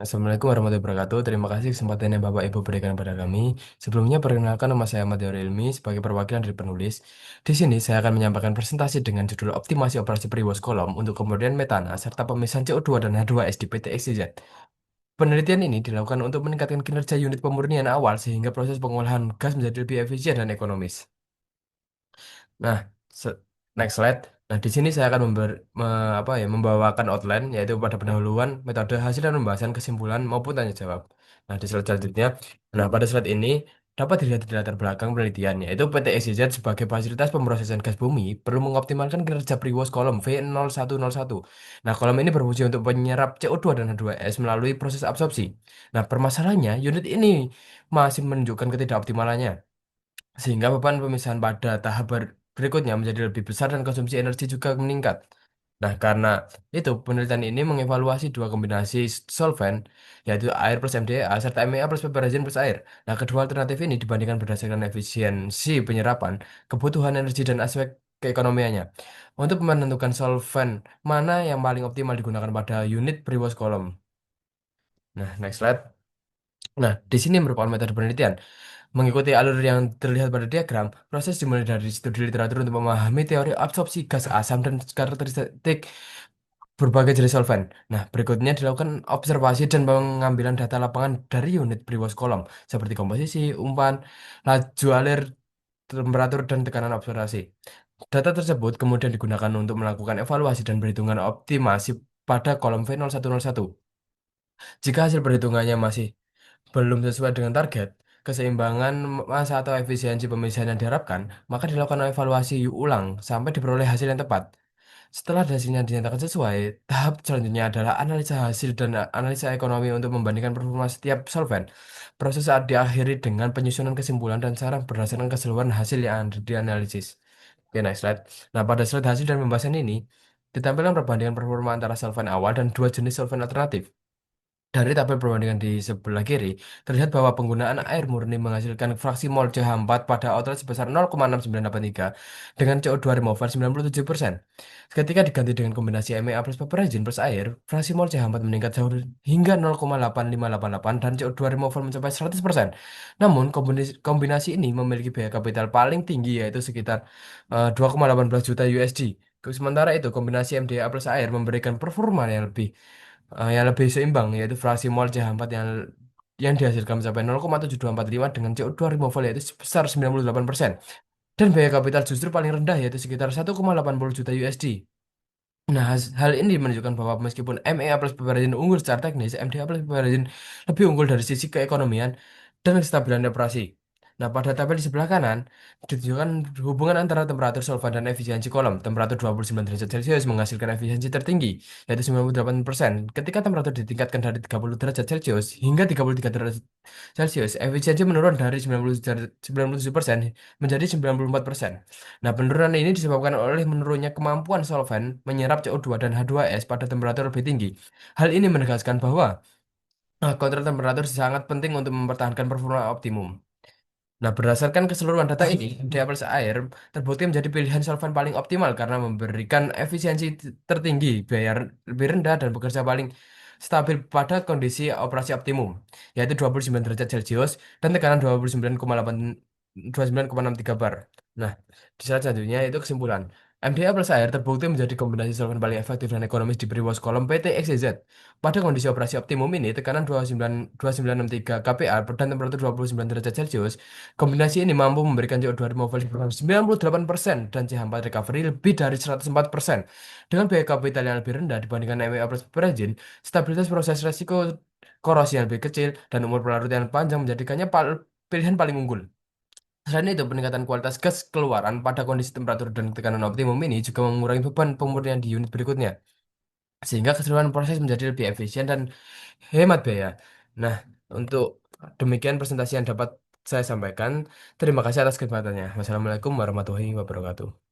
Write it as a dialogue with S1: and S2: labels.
S1: Assalamualaikum warahmatullahi wabarakatuh. Terima kasih kesempatan yang Bapak Ibu berikan kepada kami. Sebelumnya, perkenalkan nama saya Ahmad Yauri Ilmi sebagai perwakilan dari penulis. Di sini, saya akan menyampaikan presentasi dengan judul Optimasi Operasi Periwos Kolom untuk kemudian metana serta pemisahan CO2 dan H2S di PT XYZ. Penelitian ini dilakukan untuk meningkatkan kinerja unit pemurnian awal sehingga proses pengolahan gas menjadi lebih efisien dan ekonomis. Nah, next slide. Nah, di sini saya akan membawakan outline yaitu pada pendahuluan, metode hasil dan pembahasan kesimpulan maupun tanya jawab. Nah, di slide selanjutnya, pada slide ini dapat dilihat di latar belakang penelitian yaitu PT SCZ sebagai fasilitas pemrosesan gas bumi perlu mengoptimalkan kinerja Priwos kolom V0101. Nah, kolom ini berfungsi untuk penyerap CO2 dan H2S melalui proses absorpsi. Nah, permasalahannya unit ini masih menunjukkan ketidakoptimalannya sehingga beban pemisahan pada tahap berikutnya menjadi lebih besar dan konsumsi energi juga meningkat. Nah, karena itu penelitian ini mengevaluasi dua kombinasi solvent, yaitu air plus MDA serta MEA plus piperazine plus air. Nah, kedua alternatif ini dibandingkan berdasarkan efisiensi penyerapan, kebutuhan energi dan aspek keekonomiannya. Untuk menentukan solvent mana yang paling optimal digunakan pada unit Brewers kolom. Nah, next slide. Nah, di sini merupakan metode penelitian. Mengikuti alur yang terlihat pada diagram, proses dimulai dari studi literatur untuk memahami teori absorpsi gas asam dan karakteristik berbagai jenis solvent. Nah, berikutnya dilakukan observasi dan pengambilan data lapangan dari unit Brewers kolom, seperti komposisi, umpan, laju alir, temperatur, dan tekanan observasi. Data tersebut kemudian digunakan untuk melakukan evaluasi dan perhitungan optimasi pada kolom V0101. Jika hasil perhitungannya masih belum sesuai dengan target, keseimbangan masa atau efisiensi pemisahan yang diharapkan, maka dilakukan evaluasi ulang sampai diperoleh hasil yang tepat. Setelah hasilnya dinyatakan sesuai, tahap selanjutnya adalah analisa hasil dan analisa ekonomi untuk membandingkan performa setiap solvent. Proses saat diakhiri dengan penyusunan kesimpulan dan saran berdasarkan keseluruhan hasil yang ada dianalisis. Oke, next slide. Nah, pada slide hasil dan pembahasan ini, ditampilkan perbandingan performa antara solvent awal dan dua jenis solvent alternatif. Dari tabel perbandingan di sebelah kiri, terlihat bahwa penggunaan air murni menghasilkan fraksi mol CH4 pada outlet sebesar 0,6983 dengan CO2 removal 97%. Ketika diganti dengan kombinasi MEA plus piperazine plus air, fraksi mol CH4 meningkat jauh hingga 0,8588 dan CO2 removal mencapai 100%. Namun, kombinasi ini memiliki biaya kapital paling tinggi yaitu sekitar 2,18 juta USD. Sementara itu, kombinasi MDA plus air memberikan performa yang lebih seimbang yaitu fraksi mol CH4 yang dihasilkan mencapai 0,7245 dengan CO2 removal yaitu sebesar 98% dan biaya kapital justru paling rendah yaitu sekitar 1,80 juta USD. Nah, hal ini menunjukkan bahwa meskipun MEA plus piperazine unggul secara teknis, MDA plus piperazine lebih unggul dari sisi keekonomian dan kestabilan operasi. Nah, pada tabel di sebelah kanan, ditunjukkan hubungan antara temperatur solvent dan efisiensi kolom. Temperatur 29 derajat Celcius menghasilkan efisiensi tertinggi, yaitu 98%. Ketika temperatur ditingkatkan dari 30 derajat Celcius hingga 33 derajat Celcius, efisiensi menurun dari 97% menjadi 94%. Nah, penurunan ini disebabkan oleh menurunnya kemampuan solvent menyerap CO2 dan H2S pada temperatur lebih tinggi. Hal ini menegaskan bahwa kontrol temperatur sangat penting untuk mempertahankan performa optimum. Nah, berdasarkan keseluruhan data ini, Diapels Air terbukti menjadi pilihan solvent paling optimal karena memberikan efisiensi tertinggi, biaya lebih rendah, dan bekerja paling stabil pada kondisi operasi optimum, yaitu 29 derajat Celcius dan tekanan 29,63 bar. Nah, di slide selanjutnya itu kesimpulan. MDA plus air terbukti menjadi kombinasi solvent paling efektif dan ekonomis di Priwos kolom PT XYZ. Pada kondisi operasi optimum ini, tekanan 2963 kPa dan temperatur 29 derajat Celcius. Kombinasi ini mampu memberikan CO2 removal sebesar 98% dan CH4 recovery lebih dari 104%. Dengan biaya kapital yang lebih rendah dibandingkan MEA plus Peragin, stabilitas proses resiko korosi yang lebih kecil dan umur pelarut yang panjang menjadikannya pilihan paling unggul. Selain itu, peningkatan kualitas gas keluaran pada kondisi temperatur dan tekanan optimum ini juga mengurangi beban pemurnian di unit berikutnya, sehingga keseluruhan proses menjadi lebih efisien dan hemat biaya. Nah, untuk demikian presentasi yang dapat saya sampaikan. Terima kasih atas kesempatannya. Wassalamualaikum warahmatullahi wabarakatuh.